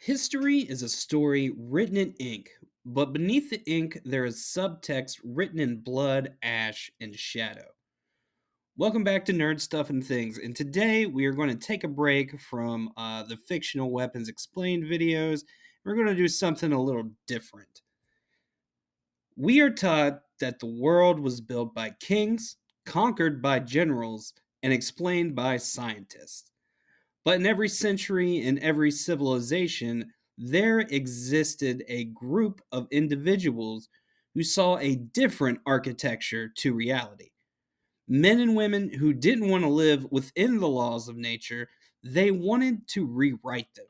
History is a story written in ink, but beneath the ink there is subtext written in blood, ash, and shadow. Welcome back to Nerd Stuff and Things, and today we are going to take a break from the fictional weapons explained videos. We're going to do something a little different. We are taught that the world was built by kings, conquered by generals, and explained by scientists. But in every century, in every civilization, there existed a group of individuals who saw a different architecture to reality. Men and women who didn't want to live within the laws of nature, they wanted to rewrite them.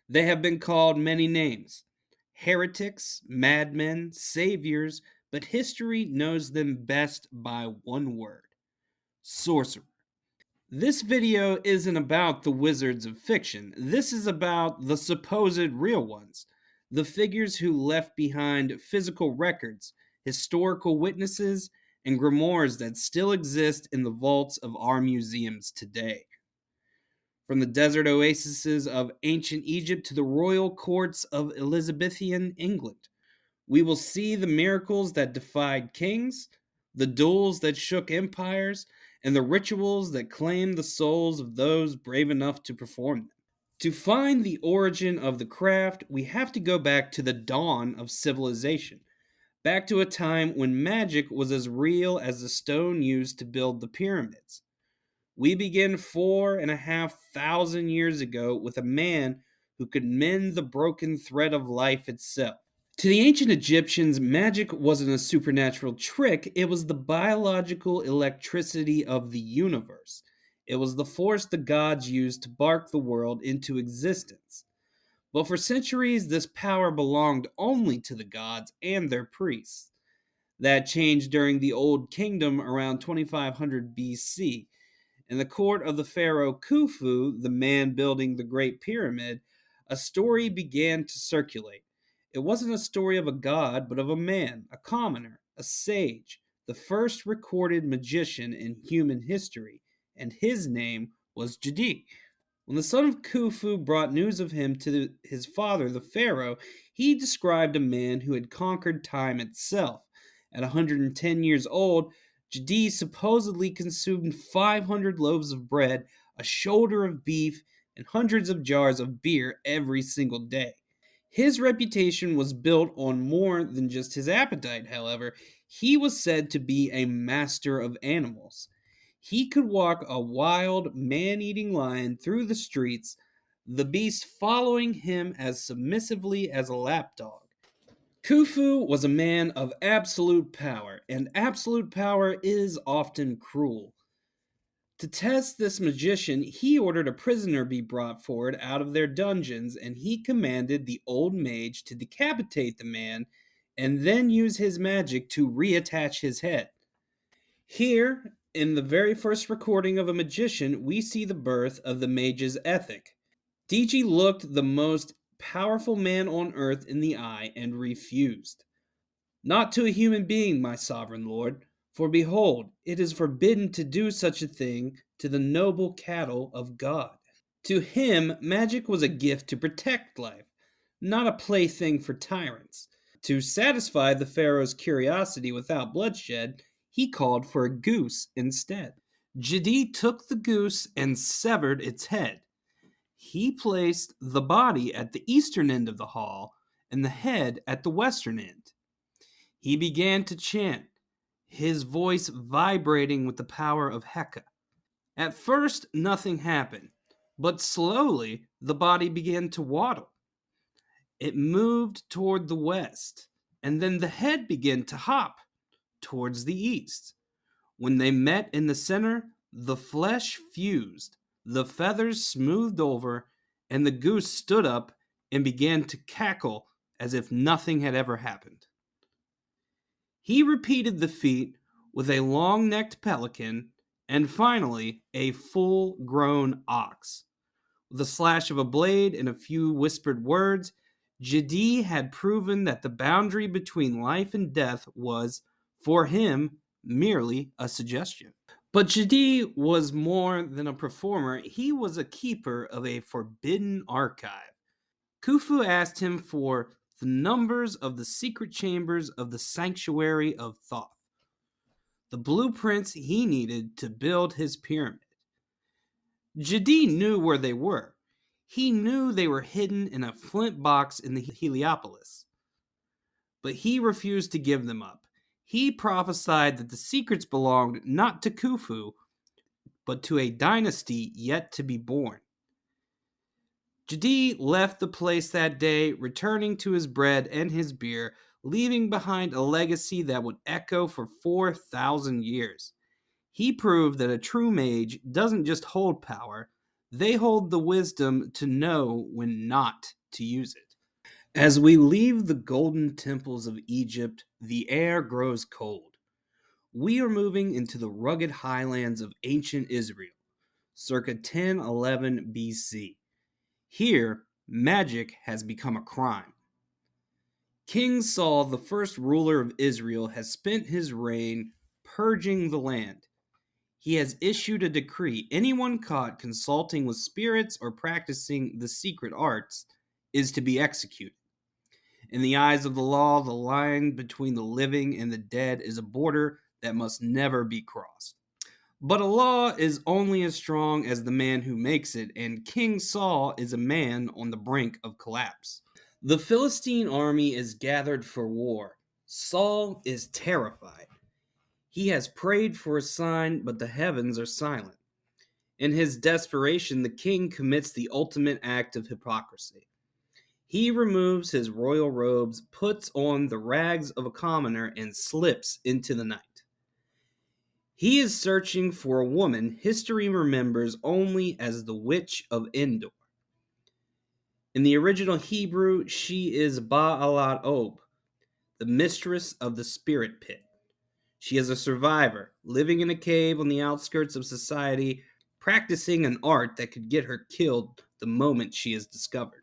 They have been called many names: heretics, madmen, saviors, but history knows them best by one word: sorcerer. This video isn't about the wizards of fiction. This is about the supposed real ones. The figures who left behind physical records, historical witnesses, and grimoires that still exist in the vaults of our museums today. From the desert oases of ancient Egypt to the royal courts of Elizabethan England, we will see the miracles that defied kings, the duels that shook empires, and the rituals that claimed the souls of those brave enough to perform them. To find the origin of the craft, we have to go back to the dawn of civilization, back to a time when magic was as real as the stone used to build the pyramids. We begin 4,500 years ago with a man who could mend the broken thread of life itself. To the ancient Egyptians, magic wasn't a supernatural trick, it was the biological electricity of the universe. It was the force the gods used to bark the world into existence. But for centuries, this power belonged only to the gods and their priests. That changed during the Old Kingdom around 2500 BC. In the court of the pharaoh Khufu, the man building the Great Pyramid, a story began to circulate. It wasn't a story of a god, but of a man, a commoner, a sage, the first recorded magician in human history, and his name was Djedi. When the son of Khufu brought news of him to his father, the pharaoh, he described a man who had conquered time itself. At 110 years old, Djedi supposedly consumed 500 loaves of bread, a shoulder of beef, and hundreds of jars of beer every single day. His reputation was built on more than just his appetite, however. He was said to be a master of animals. He could walk a wild, man eating lion through the streets, the beast following him as submissively as a lapdog. Khufu was a man of absolute power, and absolute power is often cruel. To test this magician, he ordered a prisoner be brought forward out of their dungeons, and he commanded the old mage to decapitate the man and then use his magic to reattach his head. Here, in the very first recording of a magician, we see the birth of the mage's ethic. Djedi looked the most powerful man on earth in the eye and refused. "Not to a human being, my sovereign lord, for behold, it is forbidden to do such a thing to the noble cattle of God." To him, magic was a gift to protect life, not a plaything for tyrants. To satisfy the pharaoh's curiosity without bloodshed, he called for a goose instead. Djedi took the goose and severed its head. He placed the body at the eastern end of the hall and the head at the western end. He began to chant, his voice vibrating with the power of Heka. At first, nothing happened, but slowly the body began to waddle. It moved toward the west, and then the head began to hop towards the east. When they met in the center, the flesh fused, the feathers smoothed over, and the goose stood up and began to cackle as if nothing had ever happened. He repeated the feat with a long necked pelican and finally a full grown ox. With a slash of a blade and a few whispered words, Djedi had proven that the boundary between life and death was, for him, merely a suggestion. But Djedi was more than a performer, he was a keeper of a forbidden archive. Khufu asked him for the numbers of the secret chambers of the sanctuary of Thoth, the blueprints he needed to build his pyramid. Djedi knew where they were. He knew they were hidden in a flint box in the Heliopolis. But he refused to give them up. He prophesied that the secrets belonged not to Khufu, but to a dynasty yet to be born. Djedi left the place that day, returning to his bread and his beer, leaving behind a legacy that would echo for 4,000 years. He proved that a true mage doesn't just hold power, they hold the wisdom to know when not to use it. As we leave the golden temples of Egypt, the air grows cold. We are moving into the rugged highlands of ancient Israel, circa 1011 BC. Here, magic has become a crime. King Saul, the first ruler of Israel, has spent his reign purging the land. He has issued a decree: anyone caught consulting with spirits or practicing the secret arts is to be executed. In the eyes of the law, the line between the living and the dead is a border that must never be crossed. But a law is only as strong as the man who makes it, and King Saul is a man on the brink of collapse. The Philistine army is gathered for war. Saul is terrified. He has prayed for a sign, but the heavens are silent. In his desperation, the king commits the ultimate act of hypocrisy. He removes his royal robes, puts on the rags of a commoner, and slips into the night. He is searching for a woman history remembers only as the Witch of Endor. In the original Hebrew, she is Ba'alat Ob, the mistress of the spirit pit. She is a survivor, living in a cave on the outskirts of society, practicing an art that could get her killed the moment she is discovered.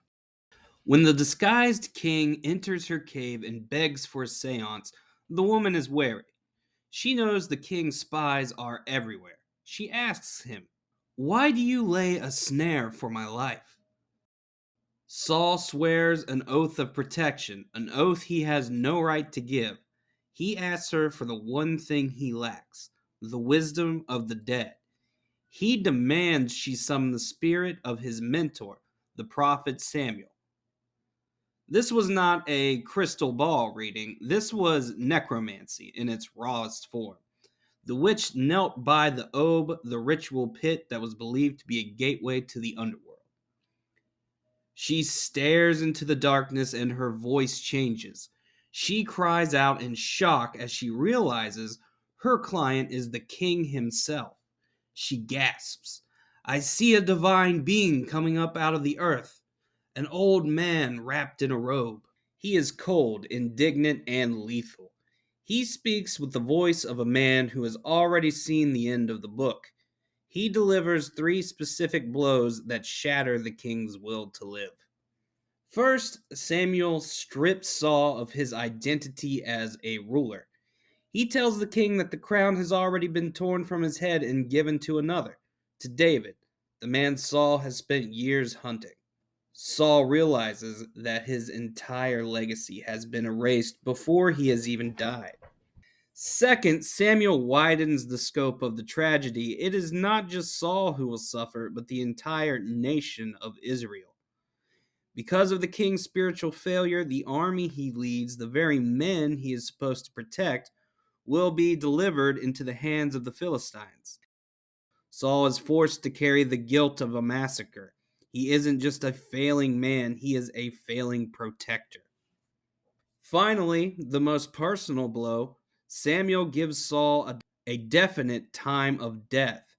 When the disguised king enters her cave and begs for a séance, the woman is wary. She knows the king's spies are everywhere. She asks him, "Why do you lay a snare for my life?" Saul swears an oath of protection, an oath he has no right to give. He asks her for the one thing he lacks: the wisdom of the dead. He demands she summon the spirit of his mentor, the prophet Samuel. This was not a crystal ball reading. This was necromancy in its rawest form. The witch knelt by the Ob, the ritual pit that was believed to be a gateway to the underworld. She stares into the darkness and her voice changes. She cries out in shock as she realizes her client is the king himself. She gasps, "I see a divine being coming up out of the earth, an old man wrapped in a robe." He is cold, indignant, and lethal. He speaks with the voice of a man who has already seen the end of the book. He delivers 3 specific blows that shatter the king's will to live. First, Samuel strips Saul of his identity as a ruler. He tells the king that the crown has already been torn from his head and given to another, to David, the man Saul has spent years hunting. Saul realizes that his entire legacy has been erased before he has even died. Second, Samuel widens the scope of the tragedy. It is not just Saul who will suffer, but the entire nation of Israel. Because of the king's spiritual failure, the army he leads, the very men he is supposed to protect, will be delivered into the hands of the Philistines. Saul is forced to carry the guilt of a massacre. He isn't just a failing man, he is a failing protector. Finally, the most personal blow: Samuel gives Saul a definite time of death.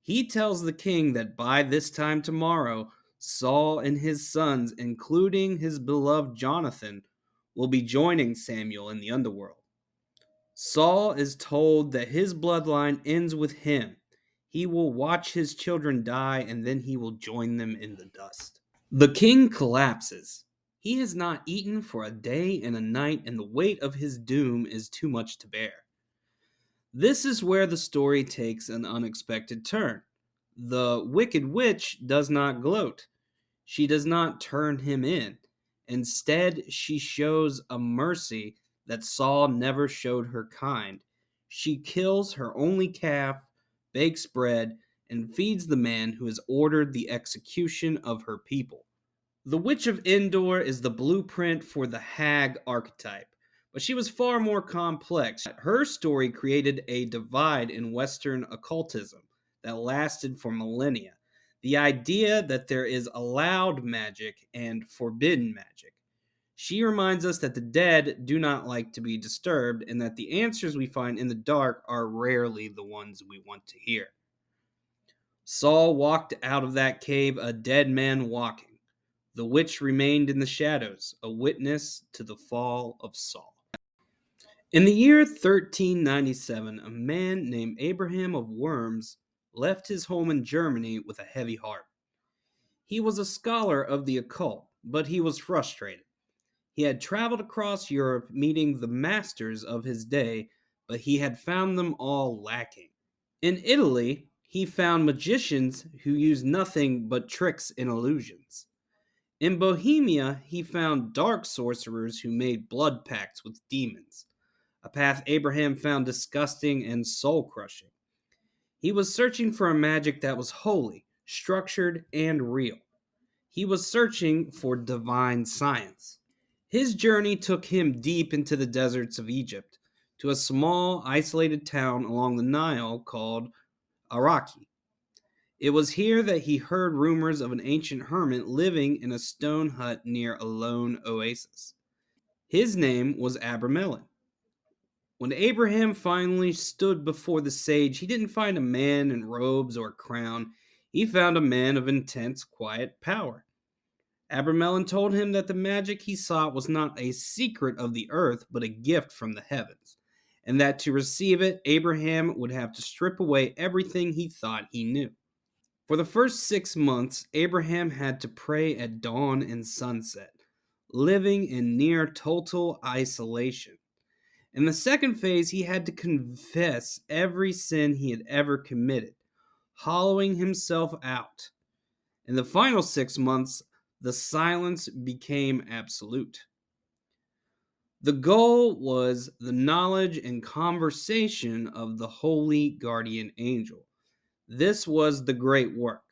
He tells the king that by this time tomorrow, Saul and his sons, including his beloved Jonathan, will be joining Samuel in the underworld. Saul is told that his bloodline ends with him. He will watch his children die, and then he will join them in the dust. The king collapses. He has not eaten for a day and a night, and the weight of his doom is too much to bear. This is where the story takes an unexpected turn. The Wicked Witch does not gloat. She does not turn him in. Instead, she shows a mercy that Saul never showed her kind. She kills her only calf, bakes bread, and feeds the man who has ordered the execution of her people. The Witch of Endor is the blueprint for the hag archetype, but she was far more complex. Her story created a divide in Western occultism that lasted for millennia. The idea that there is allowed magic and forbidden magic. She reminds us that the dead do not like to be disturbed and that the answers we find in the dark are rarely the ones we want to hear. Saul walked out of that cave a dead man walking. The witch remained in the shadows, a witness to the fall of Saul. In the year 1397, a man named Abraham of Worms left his home in Germany with a heavy heart. He was a scholar of the occult, but he was frustrated. He had traveled across Europe meeting the masters of his day, but he had found them all lacking. In Italy, he found magicians who used nothing but tricks and illusions. In Bohemia, he found dark sorcerers who made blood pacts with demons, a path Abraham found disgusting and soul crushing. He was searching for a magic that was holy, structured, and real. He was searching for divine science. His journey took him deep into the deserts of Egypt, to a small, isolated town along the Nile called Araki. It was here that he heard rumors of an ancient hermit living in a stone hut near a lone oasis. His name was Abramelin. When Abraham finally stood before the sage, he didn't find a man in robes or a crown. He found a man of intense, quiet power. Abramelin told him that the magic he sought was not a secret of the earth, but a gift from the heavens, and that to receive it, Abraham would have to strip away everything he thought he knew. For the first 6 months, Abraham had to pray at dawn and sunset, living in near total isolation. In the second phase, he had to confess every sin he had ever committed, hollowing himself out. In the final 6 months, the silence became absolute. The goal was the knowledge and conversation of the holy guardian angel. This was the great work.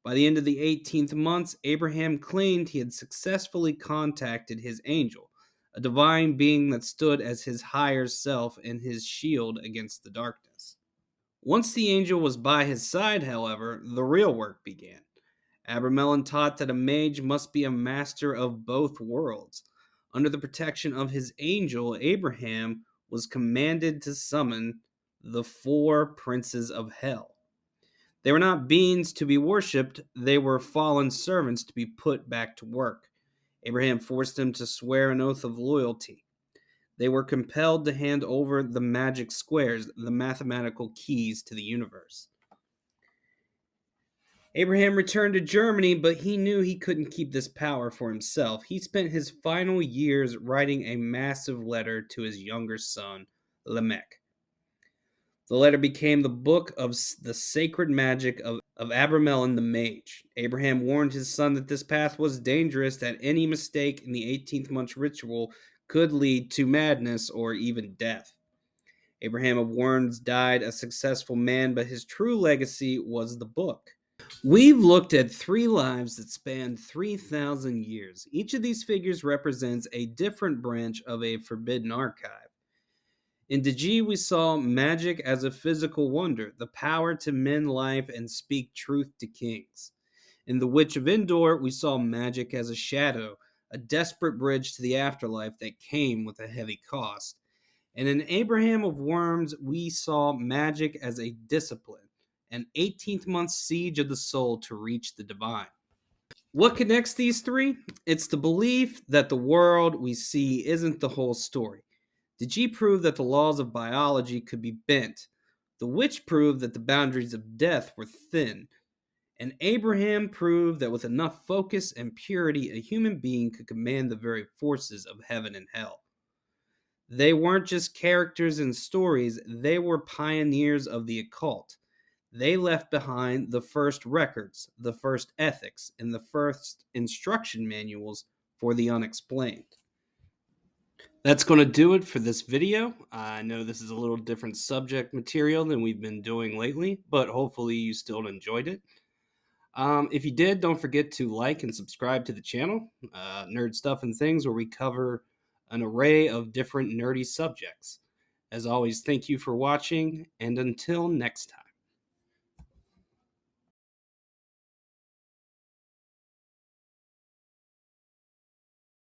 By the end of the 18th months, Abraham claimed he had successfully contacted his angel, a divine being that stood as his higher self and his shield against the darkness. Once the angel was by his side, however, the real work began. Abramelin taught that a mage must be a master of both worlds. Under the protection of his angel, Abraham was commanded to summon the four princes of hell. They were not beings to be worshipped, they were fallen servants to be put back to work. Abraham forced them to swear an oath of loyalty. They were compelled to hand over the magic squares, the mathematical keys to the universe. Abraham returned to Germany, but he knew he couldn't keep this power for himself. He spent his final years writing a massive letter to his younger son, Lamech. The letter became the book of the sacred magic of Abramelin the mage. Abraham warned his son that this path was dangerous, that any mistake in the 18th month ritual could lead to madness or even death. Abraham of Worms died a successful man, but his true legacy was the book. We've looked at 3 lives that spanned 3,000 years. Each of these figures represents a different branch of a forbidden archive. In Djedi, we saw magic as a physical wonder, the power to mend life and speak truth to kings. In The Witch of Endor, we saw magic as a shadow, a desperate bridge to the afterlife that came with a heavy cost. And in Abraham of Worms, we saw magic as a discipline, an 18th month siege of the soul to reach the divine. What connects these three? It's the belief that the world we see isn't the whole story. Djedi proved that the laws of biology could be bent. The witch proved that the boundaries of death were thin. And Abraham proved that with enough focus and purity, a human being could command the very forces of heaven and hell. They weren't just characters in stories, they were pioneers of the occult. They left behind the first records, the first ethics, and the first instruction manuals for the unexplained. That's going to do it for this video. I know this is a little different subject material than we've been doing lately, but hopefully you still enjoyed it. If you did, don't forget to like and subscribe to the channel, Nerd Stuff and Things, where we cover an array of different nerdy subjects. As always, thank you for watching, and until next time.